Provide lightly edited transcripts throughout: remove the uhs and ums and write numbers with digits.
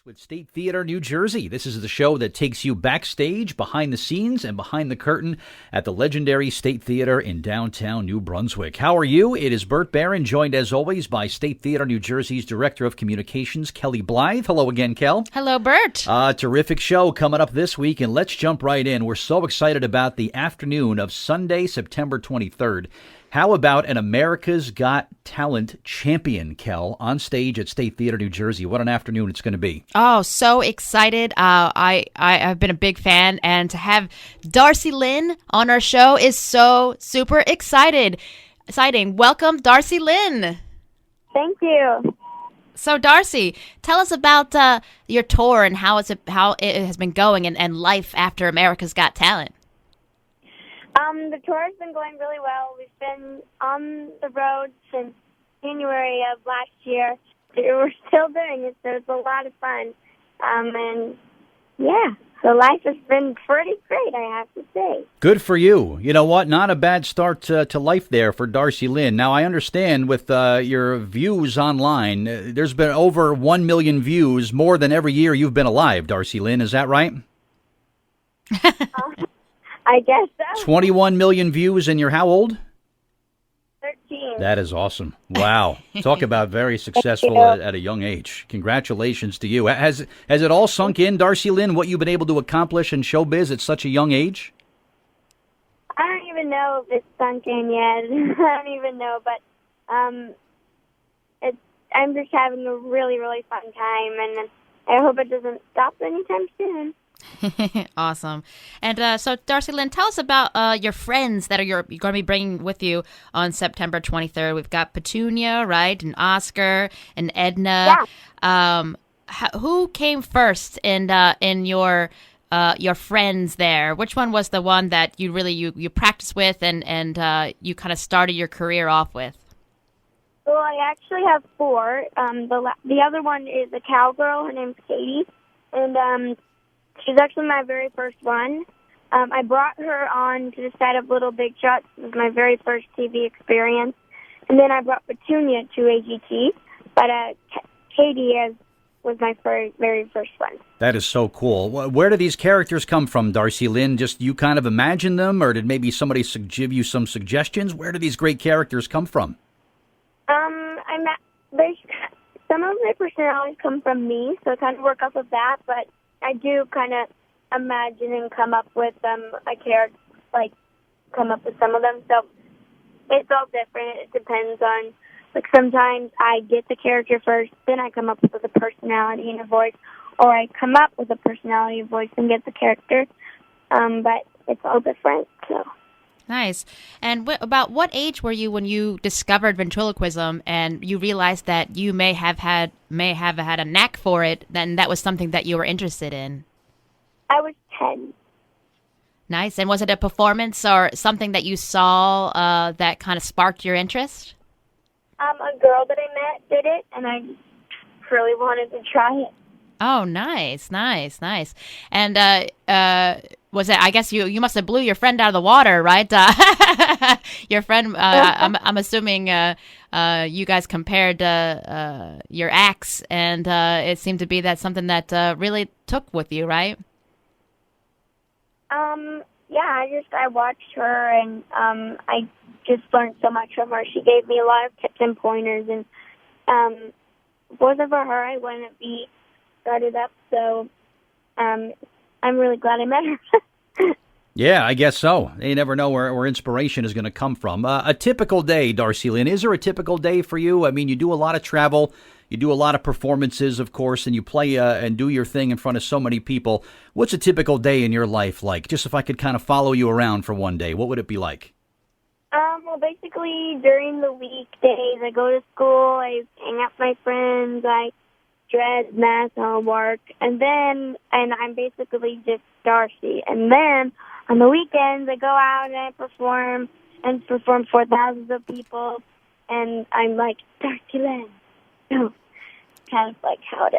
With State Theater New Jersey. This is the show that takes you backstage, behind the scenes, and behind the curtain at the legendary State Theater in downtown New Brunswick. How are you? It is Bert Barron, joined as always by State Theater New Jersey's Director of Communications, Kelly Blythe. Hello again, Kel. Hello, Bert. Terrific show coming up this week, and let's jump right in. We're so excited about the afternoon of Sunday, September 23rd. How about an America's Got Talent champion, Kel, on stage at State Theater, New Jersey? What an afternoon it's going to be. Oh, so excited. I've been a big fan, and to have Darci Lynne on our show is so super exciting. Welcome, Darci Lynne. Thank you. So, Darci, tell us about your tour and how it has been going and life after America's Got Talent. The tour has been going really well. We've been on the road since January of last year. We're still doing it, so it's a lot of fun. So life has been pretty great, I have to say. Good for you. You know what? Not a bad start to life there for Darci Lynne. Now, I understand with your views online, there's been over 1 million views, more than every year you've been alive, Darci Lynne. Is that right? I guess so. 21 million views, and you're how old? 13. That is awesome. Wow. Talk about very successful at a young age. Congratulations to you. Has it all sunk in, Darci Lynne, what you've been able to accomplish in showbiz at such a young age? I don't even know if it's sunk in yet. I don't even know, but I'm just having a really, really fun time, and I hope it doesn't stop anytime soon. Awesome. And so, Darci Lynne, tell us about your friends that you're going to be bringing with you on September 23rd. We've got Petunia, right, and Oscar and Edna. Yeah. Who came first in your friends there? Which one was the one that you really you practiced with and you kind of started your career off with? Well, I actually have 4. The other one is a cowgirl. Her name's Sate, and she's actually my very first one. I brought her on to the set of Little Big Shots. It was my very first TV experience. And then I brought Petunia to AGT, but Katie was my very first one. That is so cool. Where do these characters come from, Darci Lynne? Just you kind of imagine them, or did maybe somebody give you some suggestions? Where do these great characters come from? Some of my personalities come from me, so I kind of work off of that, but I do kind of imagine and come up with come up with some of them. So it's all different. It depends on, sometimes I get the character first, then I come up with a personality and a voice, or I come up with a personality and voice and get the character. But it's all different, so. Nice. And about what age were you when you discovered ventriloquism and you realized that you may have had a knack for it, then that was something that you were interested in? I was 10. Nice. And was it a performance or something that you saw that kind of sparked your interest? A girl that I met did it, and I really wanted to try it. Oh, nice. And was it? I guess you must have blew your friend out of the water, right? Your friend. I'm assuming you guys compared your acts, and it seemed to be that something that really took with you, right? Yeah. I watched her, and I just learned so much from her. She gave me a lot of tips and pointers, and if it wasn't for her, I wouldn't be started up. So I'm really glad I met her. Yeah, I guess so. You never know where inspiration is going to come from. A typical day, Darci Lynne. Is there a typical day for you? I mean, you do a lot of travel. You do a lot of performances, of course, and you play and do your thing in front of so many people. What's a typical day in your life like? Just if I could kind of follow you around for one day, what would it be like? Well, basically, during the weekdays, I go to school, I hang out with my friends, I dress, math, homework, and I'm basically just Darci. And then on the weekends, I go out and I perform for thousands of people, and I'm like, Darci Lynne. So, kind of like how it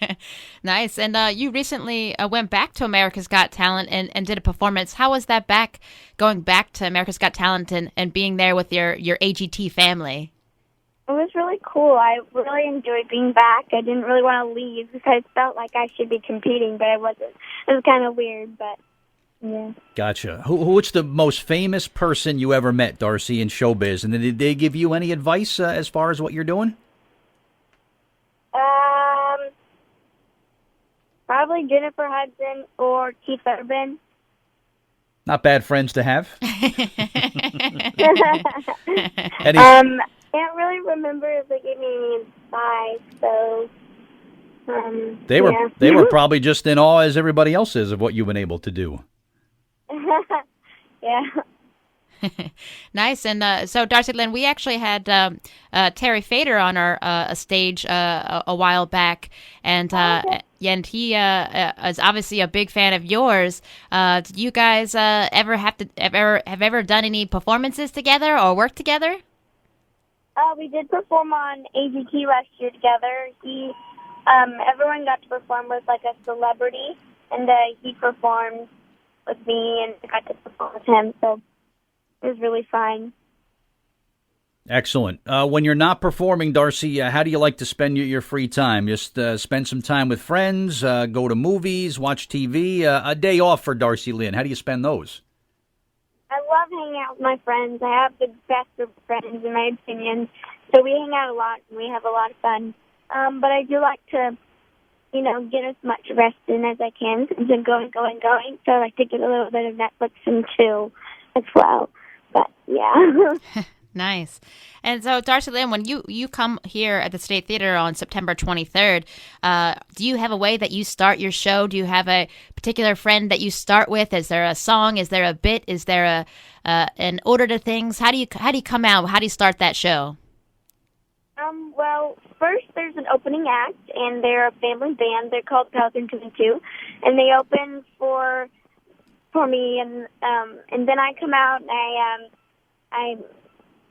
is. Nice. And you recently went back to America's Got Talent and did a performance. How was that going back to America's Got Talent and being there with your AGT family? It was really cool. I really enjoyed being back. I didn't really want to leave because I felt like I should be competing, but I wasn't. It was kind of weird, but yeah. Gotcha. Who's the most famous person you ever met, Darci, in showbiz? And did they give you any advice as far as what you're doing? Probably Jennifer Hudson or Keith Urban. Not bad friends to have. Any, Can't really remember if they gave me any advice, so they yeah. were probably just in awe as everybody else is of what you've been able to do. Yeah. Nice. And so, Darci Lynne, we actually had Terry Fader on our stage a while back, and and he is obviously a big fan of yours. Did you guys have ever done any performances together or work together? We did perform on AGT last year together. Everyone got to perform with like a celebrity, and he performed with me, and I got to perform with him. So it was really fun. Excellent. When you're not performing, Darci, how do you like to spend your free time? Just spend some time with friends, go to movies, watch TV. A day off for Darci Lynne. How do you spend those? I love hanging out with my friends. I have the best group of friends, in my opinion. So we hang out a lot, and we have a lot of fun. But I do like to, get as much rest in as I can. I've been going. So I like to get a little bit of Netflix and chill as well. But, yeah. Nice. And so, Darci Lynne, when you come here at the State Theater on September 23rd, do you have a way that you start your show? Do you have a particular friend that you start with? Is there a song? Is there a bit? Is there an order to things? How do you come out? How do you start that show? Well, first there's an opening act, and they're a family band. They're called Pelican 2 and 2, and they open for me, and then I come out and I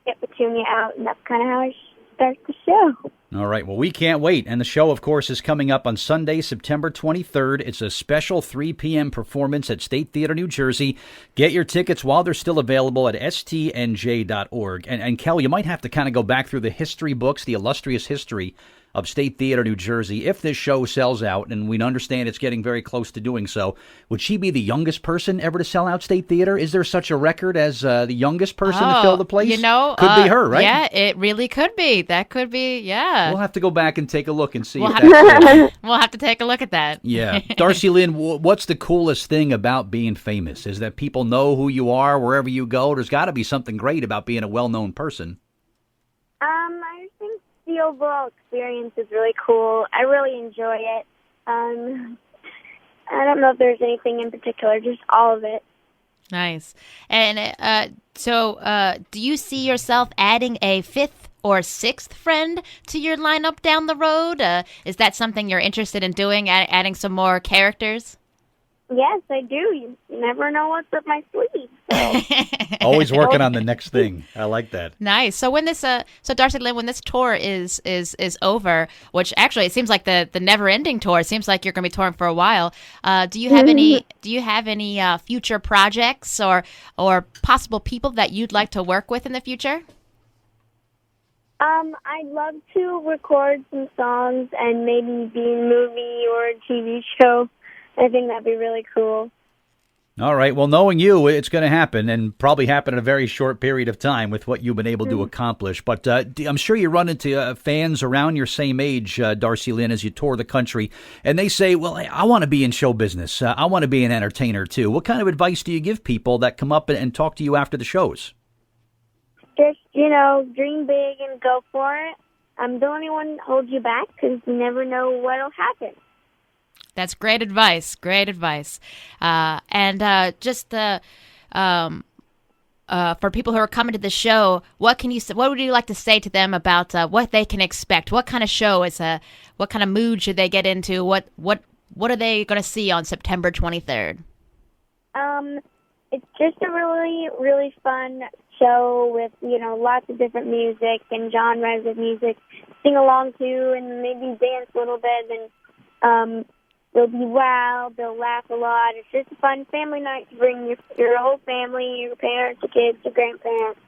get Petunia out, and that's kind of how I start the show. All right. Well, we can't wait. And the show, of course, is coming up on Sunday, September 23rd. It's a special 3 p.m. performance at State Theater, New Jersey. Get your tickets while they're still available at stnj.org. And Kel, you might have to kind of go back through the history books, the illustrious history of State Theater, New Jersey. If this show sells out, and we understand it's getting very close to doing so, would she be the youngest person ever to sell out State Theater? Is there such a record as the youngest person to fill the place? Could be her, right? Yeah, it really could be. That could be, yeah. We'll have to go back and take a look and see if we'll have to take a look at that. Yeah. Darci Lynne, what's the coolest thing about being famous? Is that people know who you are wherever you go? There's got to be something great about being a well-known person. I think the overall experience is really cool. I really enjoy it. I don't know if there's anything in particular, just all of it. Nice. And so do you see yourself adding a 5th or 6th friend to your lineup down the road? Is that something you're interested in doing, adding some more characters? Yes, I do. You never know what's up my sleeve. So. Always working on the next thing. I like that. Nice. So when this, Darci Lynne, when this tour is over, which actually it seems like the never-ending tour. It seems like you're going to be touring for a while. Do you have any? Do you have any future projects or possible people that you'd like to work with in the future? I'd love to record some songs and maybe be in a movie or a TV show. I think that'd be really cool. All right. Well, knowing you, it's going to happen, and probably happen in a very short period of time with what you've been able to accomplish. But I'm sure you run into fans around your same age, Darci Lynne, as you tour the country, and they say, well, I want to be in show business. I want to be an entertainer, too. What kind of advice do you give people that come up and talk to you after the shows? Just, dream big and go for it. Don't anyone hold you back because you never know what'll happen. That's great advice. Great advice. And just for people who are coming to the show, what would you like to say to them about what they can expect? What kind of show what kind of mood should they get into? What are they going to see on September 23rd? It's just a really, really fun show with, lots of different music and genres of music. Sing along to and maybe dance a little bit, and they'll be wild, they'll laugh a lot. It's just a fun family night to bring your whole family, your parents, your kids, your grandparents.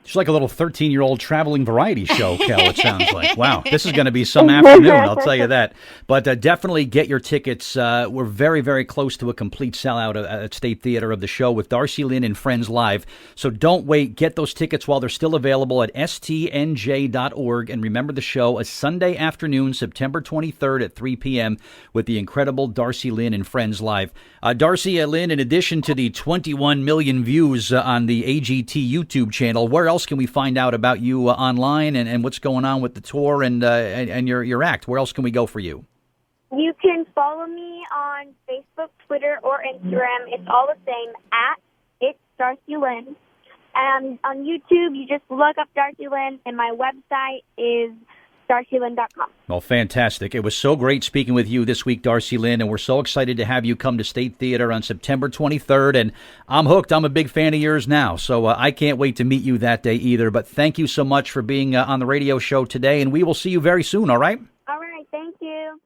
It's like a little 13-year-old traveling variety show, Kel, it sounds like. Wow, this is going to be some afternoon, I'll tell you that. But definitely get your tickets. We're very, very close to a complete sellout at State Theater of the show with Darci Lynne and Friends Live. So don't wait. Get those tickets while they're still available at stnj.org. And remember the show, a Sunday afternoon, September 23rd at 3 p.m. with the incredible Darci Lynne and Friends Live. Darci Lynne, in addition to the 21 million views on the AGT YouTube channel, where else can we find out about you online and what's going on with the tour and your act? Where else can we go for you? You can follow me on Facebook, Twitter, or Instagram. It's all the same, at It's Darci Lynne. And on YouTube, you just look up Darci Lynne, and my website is DarciLynne.com. Well, fantastic. It was so great speaking with you this week, Darci Lynne, and we're so excited to have you come to State Theater on September 23rd, and I'm hooked. I'm a big fan of yours now, so I can't wait to meet you that day either. But thank you so much for being on the radio show today, and we will see you very soon, all right? All right, thank you.